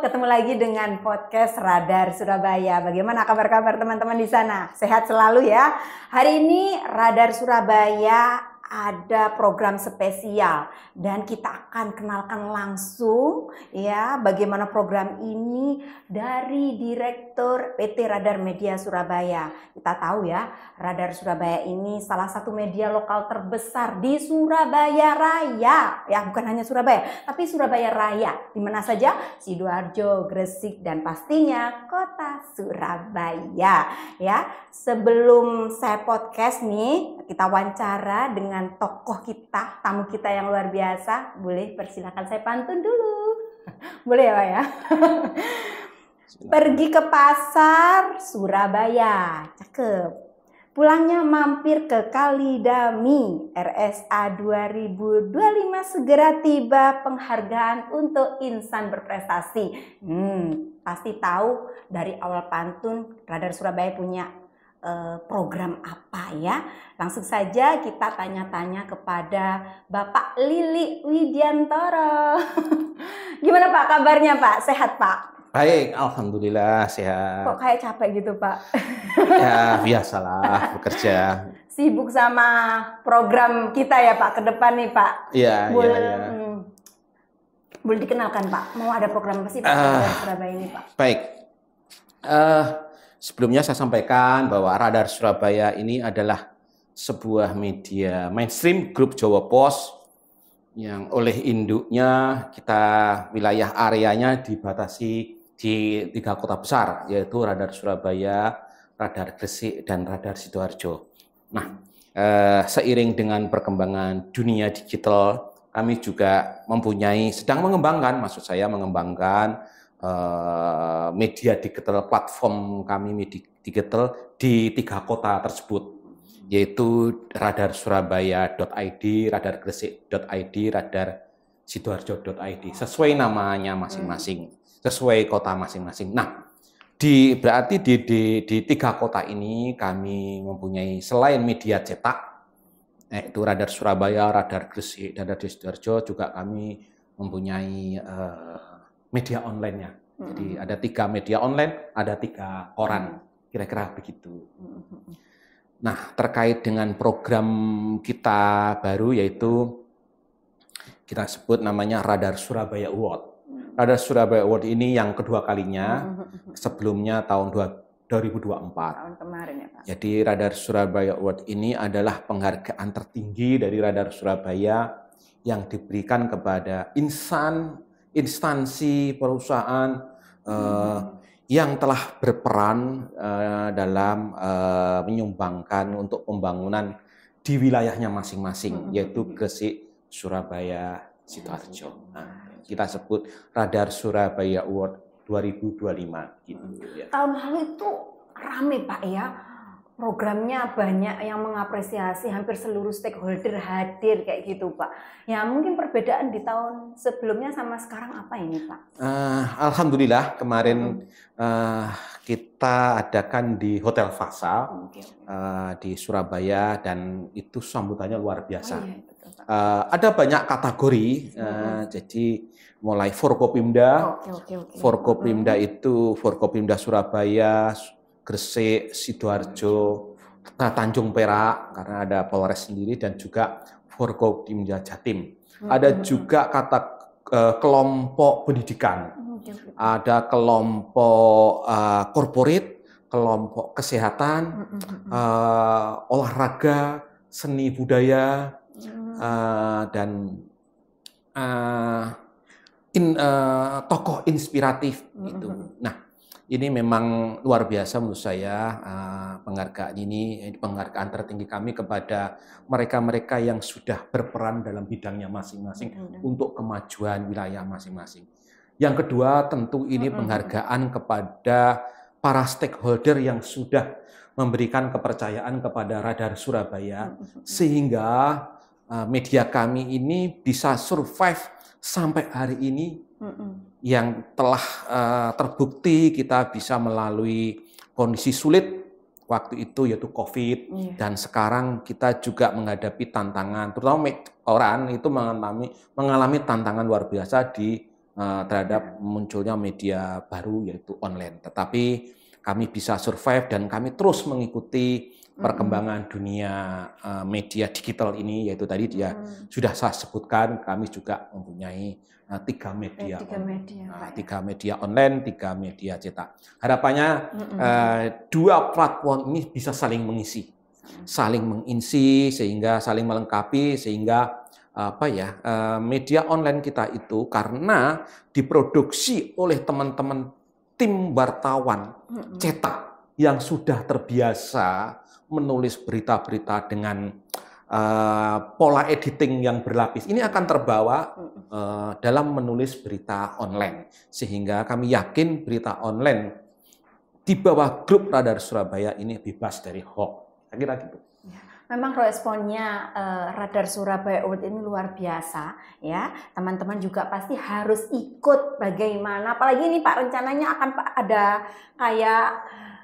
ketemu lagi dengan podcast Radar Surabaya. Bagaimana kabar-kabar teman-teman di sana? Sehat selalu ya. Hari ini Radar Surabaya ada program spesial dan kita akan kenalkan langsung ya bagaimana program ini dari Direktur PT Radar Media Surabaya. Kita tahu ya, Radar Surabaya ini salah satu media lokal terbesar di Surabaya Raya. Ya, bukan hanya Surabaya, tapi Surabaya Raya. Di mana saja? Sidoarjo, Gresik, dan pastinya Kota Surabaya. Ya, sebelum saya podcast nih, kita wawancara dengan tokoh kita, tamu kita yang luar biasa. Boleh persilakan saya pantun dulu. Boleh ya Pak ya? Pergi ke pasar Surabaya, cakep. Pulangnya mampir ke Kalidami, RSA 2025 segera tiba penghargaan untuk insan berprestasi. Pasti tahu dari awal pantun Radar Surabaya punya program apa ya. Langsung saja kita tanya-tanya kepada Bapak Lili Widiantoro. Gimana Pak kabarnya Pak? Sehat Pak? Baik, alhamdulillah sehat. Kok kayak capek gitu Pak? Ya biasalah bekerja. Sibuk sama program kita ya Pak ke depan nih Pak. Iya, Boleh, iya. Boleh dikenalkan Pak? Mau ada program apa sih Pak Radar Surabaya ini Pak? Baik. Sebelumnya saya sampaikan bahwa Radar Surabaya ini adalah sebuah media mainstream grup Jawa Pos yang oleh induknya kita wilayah areanya dibatasi di 3 kota besar, yaitu Radar Surabaya, Radar Gresik, dan Radar Sidoarjo. Nah, seiring dengan perkembangan dunia digital, kami juga sedang mengembangkan, maksud saya mengembangkan media digital, platform kami media digital di 3 kota tersebut, yaitu radarsurabaya.id, radargresik.id, radar sidoarjo.id, sesuai namanya masing-masing, sesuai kota masing-masing. Nah, berarti di 3 kota ini kami mempunyai selain media cetak, yaitu Radar Surabaya, Radar Gresik, dan Radar Sidoarjo, juga kami mempunyai media online-nya. Jadi ada 3 media online, ada 3 koran, kira-kira begitu. Nah, terkait dengan program kita baru, yaitu kita sebut namanya Radar Surabaya Award. Radar Surabaya Award ini yang kedua kalinya, sebelumnya tahun 2024. Tahun kemarin ya Pak. Jadi Radar Surabaya Award ini adalah penghargaan tertinggi dari Radar Surabaya yang diberikan kepada instansi perusahaan yang telah berperan dalam menyumbangkan untuk pembangunan di wilayahnya masing-masing, yaitu Gresik, Surabaya, Sidoarjo. Nah, kita sebut Radar Surabaya Award 2025. Gitu, ya. Tahun lalu itu rame Pak ya. Programnya banyak yang mengapresiasi, hampir seluruh stakeholder hadir kayak gitu Pak. Ya mungkin perbedaan di tahun sebelumnya sama sekarang apa ini Pak? Alhamdulillah kemarin kita adakan di Hotel Fasa di Surabaya, dan itu sambutannya luar biasa. Iya, betul, Pak. Ada banyak kategori, jadi mulai Forkopimda, Forkopimda itu Forkopimda Surabaya, Gresik, Sidoarjo, Tanjung Perak karena ada Polres sendiri, dan juga Forkopimda Jatim. Ada juga kelompok pendidikan, ada kelompok corporate, kelompok kesehatan, olahraga, seni budaya, dan tokoh inspiratif gitu. Nah, ini memang luar biasa menurut saya, penghargaan ini penghargaan tertinggi kami kepada mereka-mereka yang sudah berperan dalam bidangnya masing-masing untuk kemajuan wilayah masing-masing. Yang kedua, tentu ini penghargaan kepada para stakeholder yang sudah memberikan kepercayaan kepada Radar Surabaya, sehingga media kami ini bisa survive sampai hari ini, yang telah terbukti kita bisa melalui kondisi sulit waktu itu, yaitu COVID, dan sekarang kita juga menghadapi tantangan, terutama orang itu mengalami tantangan luar biasa di terhadap munculnya media baru yaitu online. Tetapi kami bisa survive dan kami terus mengikuti perkembangan dunia media digital ini, yaitu tadi dia sudah saya sebutkan, kami juga mempunyai 3 media, 3 media online, 3 media cetak. Harapannya 2 platform ini bisa saling mengisi, saling mengisi sehingga saling melengkapi, sehingga media online kita itu karena diproduksi oleh teman-teman tim wartawan cetak yang sudah terbiasa menulis berita-berita dengan pola editing yang berlapis, ini akan terbawa dalam menulis berita online, sehingga kami yakin berita online di bawah grup Radar Surabaya ini bebas dari hoax. Saya kira gitu. Memang responnya Radar Surabaya Award ini luar biasa ya. Teman-teman juga pasti harus ikut bagaimana. Apalagi ini Pak, rencananya akan ada kayak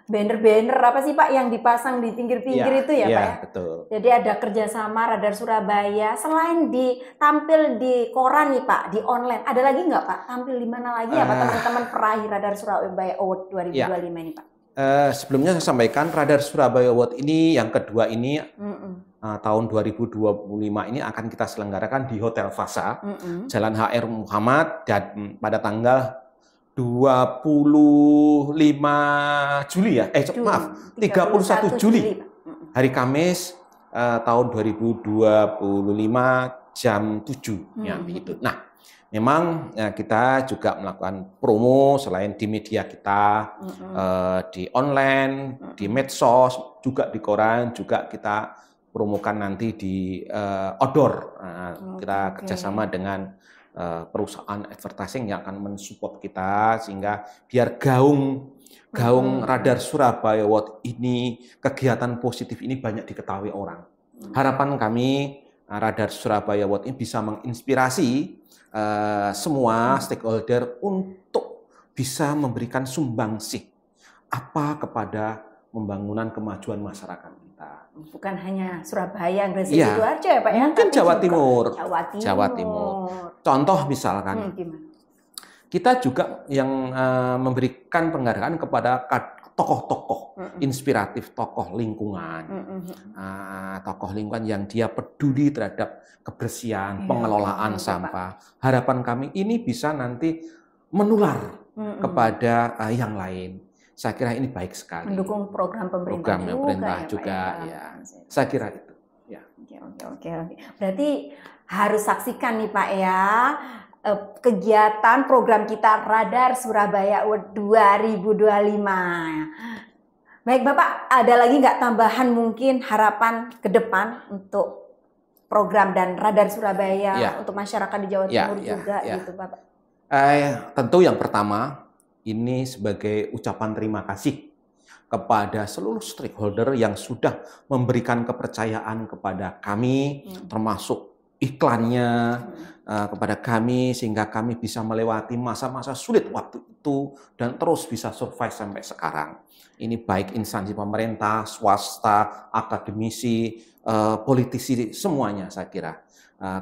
banner-banner apa sih Pak yang dipasang di pinggir-pinggir itu ya Pak ya? Betul. Jadi ada kerjasama Radar Surabaya. Selain tampil di koran nih Pak, di online, ada lagi nggak Pak? Tampil di mana lagi ya Pak teman-teman peraih Radar Surabaya Award 2025 ini Pak? Sebelumnya saya sampaikan Radar Surabaya Award ini yang kedua ini tahun 2025 ini akan kita selenggarakan di Hotel Fasa, Jalan HR Muhammad, dan pada tanggal 25 Juli ya, 31 Juli, hari Kamis tahun 2025 jam 7 ya begitu. Nah, memang kita juga melakukan promo selain di media kita, di online, di medsos, juga di koran, juga kita promokan nanti di outdoor. Kita kerjasama dengan perusahaan advertising yang akan mensupport kita, sehingga biar gaung Radar Surabaya Award ini, kegiatan positif ini banyak diketahui orang. Harapan kami Radar Surabaya Award ini bisa menginspirasi semua stakeholder untuk bisa memberikan sumbangsih kepada pembangunan kemajuan masyarakat kita. Bukan hanya Surabaya, Gresik, Sidoarjo ya Pak ya? Mungkin Jawa Timur. Contoh misalkan, kita juga yang memberikan penghargaan kepada tokoh-tokoh inspiratif, tokoh lingkungan yang dia peduli terhadap kebersihan, pengelolaan sampah. Harapan kami ini bisa nanti menular kepada yang lain. Saya kira ini baik sekali. Mendukung program pemerintah juga ya. Saya kira itu. Ya. Oke. Berarti harus saksikan nih Pak ya, kegiatan program kita Radar Surabaya Award 2025. Baik Bapak, ada lagi nggak tambahan mungkin harapan ke depan untuk program dan Radar Surabaya untuk masyarakat di Jawa Timur juga gitu Bapak? Tentu yang pertama, ini sebagai ucapan terima kasih kepada seluruh stakeholder yang sudah memberikan kepercayaan kepada kami, termasuk iklannya kepada kami, sehingga kami bisa melewati masa-masa sulit waktu itu dan terus bisa survive sampai sekarang. Ini baik instansi pemerintah, swasta, akademisi, politisi, semuanya saya kira.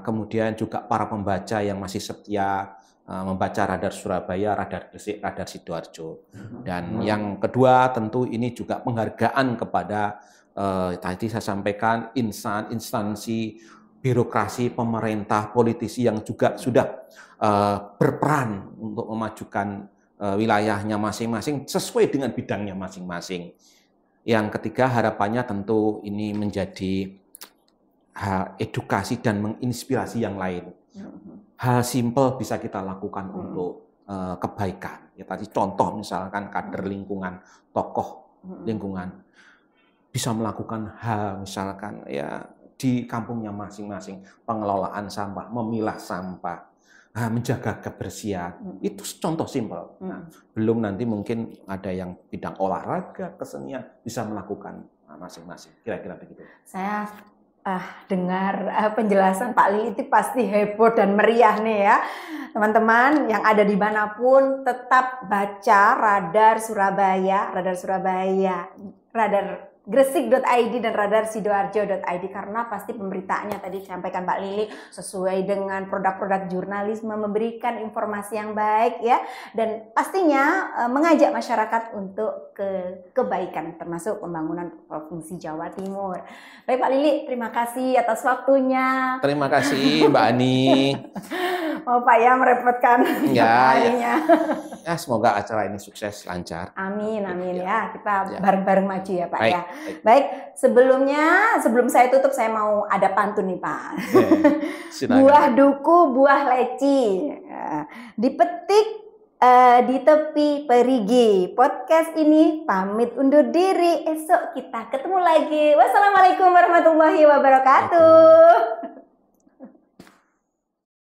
Kemudian juga para pembaca yang masih setia membaca Radar Surabaya, Radar Gresik, Radar Sidoarjo. Dan yang kedua tentu ini juga penghargaan kepada tadi saya sampaikan instansi birokrasi, pemerintah, politisi yang juga sudah berperan untuk memajukan wilayahnya masing-masing sesuai dengan bidangnya masing-masing. Yang ketiga harapannya tentu ini menjadi edukasi dan menginspirasi yang lain. Hal simpel bisa kita lakukan untuk kebaikan. Ya, tadi contoh misalkan kader lingkungan, tokoh lingkungan bisa melakukan hal misalkan ya di kampungnya masing-masing, pengelolaan sampah, memilah sampah, menjaga kebersihan. Itu contoh simpel. Nah, belum nanti mungkin ada yang bidang olahraga, kesenian bisa melakukan masing-masing. Kira-kira begitu. Saya dengar penjelasan Pak Lili itu pasti heboh dan meriah nih ya. Teman-teman yang ada di manapun tetap baca Radar Surabaya, Radar Gresik.id dan radarsidoarjo.id, karena pasti pemberitaannya tadi disampaikan Mbak Lili sesuai dengan produk-produk jurnalisme, memberikan informasi yang baik ya, dan pastinya mengajak masyarakat untuk kebaikan termasuk pembangunan Provinsi Jawa Timur. Baik Pak Lili, terima kasih atas waktunya. Terima kasih Mbak Ani. Oh Pak ya, merepotkan harinya. Ya, semoga acara ini sukses, lancar. Amin, amin ya. Kita bareng-bareng maju ya Pak ya. Baik. Sebelum saya tutup, saya mau ada pantun nih Pak. Buah duku, buah leci, dipetik di tepi perigi. Podcast ini pamit undur diri. Esok kita ketemu lagi. Wassalamualaikum warahmatullahi wabarakatuh.